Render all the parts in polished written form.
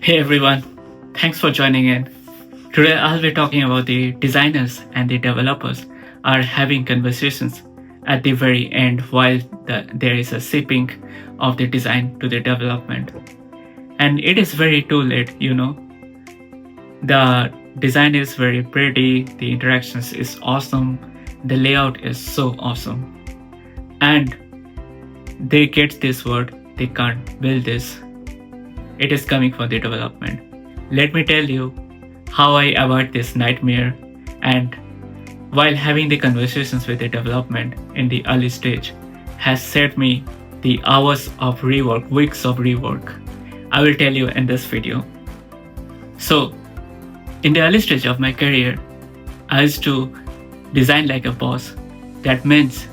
Hey everyone, thanks for joining in. Today I'll be talking about the designers and the developers are having conversations at the very end while there is a shipping of the design to the development. And it is very too late. The design is very pretty, the interactions is awesome, the layout is so awesome. And they get this word, they can't build this. It is coming from the development. Let me tell you how I avoid this nightmare, and while having the conversations with the development in the early stage has saved me the hours of rework, weeks of rework. I will tell you in this video. So, in the early stage of my career, I used to design like a boss. That means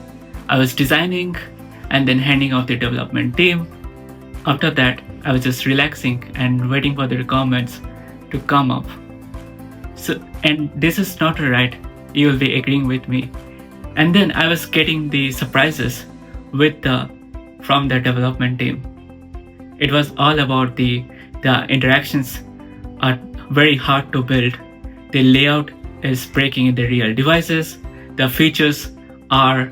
I was designing and then handing off the development team. After that, I was just relaxing and waiting for the requirements to come up. So, and this is not right. You will be agreeing with me. And then I was getting the surprises from the development team. It was all about the interactions are very hard to build. The layout is breaking in the real devices. The features are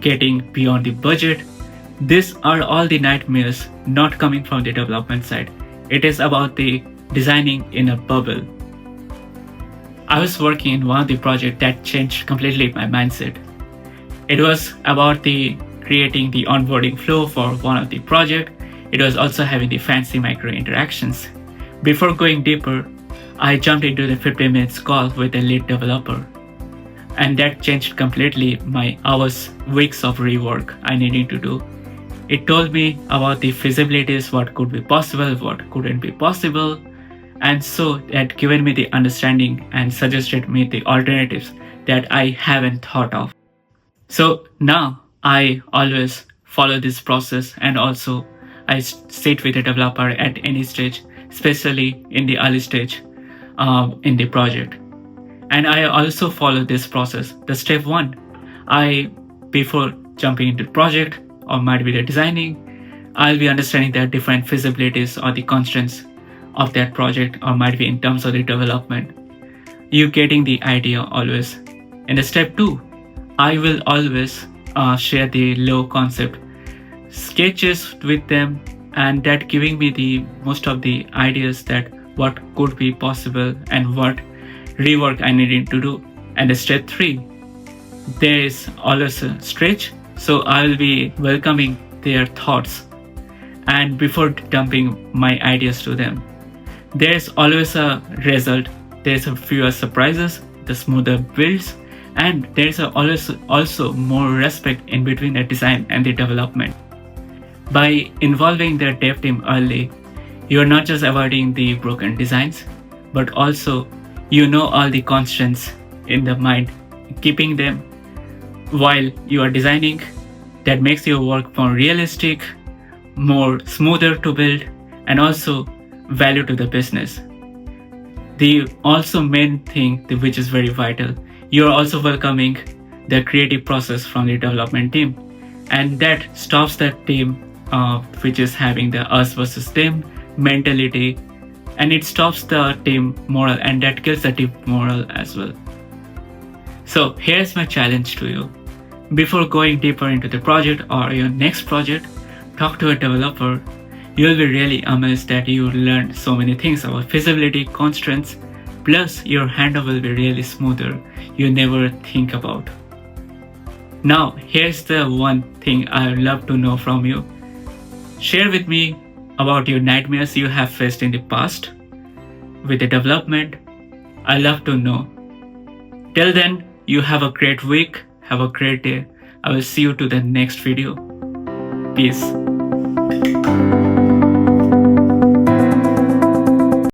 getting beyond the budget. These are all the nightmares not coming from the development side. It is about the designing in a bubble. I was working in one of the projects that changed completely my mindset. It was about the creating the onboarding flow for one of the project. It was also having the fancy micro interactions. Before going deeper, I jumped into the 15 minutes call with the lead developer. And that changed completely my hours, weeks of rework I needed to do. It told me about the feasibilities, what could be possible, what couldn't be possible. And so that given me the understanding and suggested me the alternatives that I haven't thought of. So now I always follow this process, and also I sit with a developer at any stage, especially in the early stage in the project. And I also follow this process. The step one, before jumping into the project or might be the designing, I'll be understanding the different feasibilities or the constraints of that project, or might be in terms of the development. You getting the idea always. In the step two, I will always share the low concept sketches with them, and that giving me the most of the ideas that what could be possible and what rework I needed to do. And the step three, there is always a stretch, so I will be welcoming their thoughts and before dumping my ideas to them. There's always a result, there's a fewer surprises, the smoother builds, and there's always also more respect in between the design and the development. By involving the dev team early, you're not just avoiding the broken designs, but also you know all the constraints in the mind, keeping them while you are designing. That makes your work more realistic, more smoother to build, and also value to the business. The also main thing which is very vital, you are also welcoming the creative process from the development team, and that stops that team which is having the us versus them mentality, and it stops the team morale, and that kills the team morale as well. So here's my challenge to you. Before going deeper into the project or your next project, talk to a developer. You'll be really amazed that you learned so many things about feasibility, constraints, plus your handoff will be really smoother you never think about. Now, here's the one thing I would love to know from you. Share with me about your nightmares you have faced in the past with the development. I love to know. Till then, you have a great week. Have a great day. I will see you to the next video. Peace.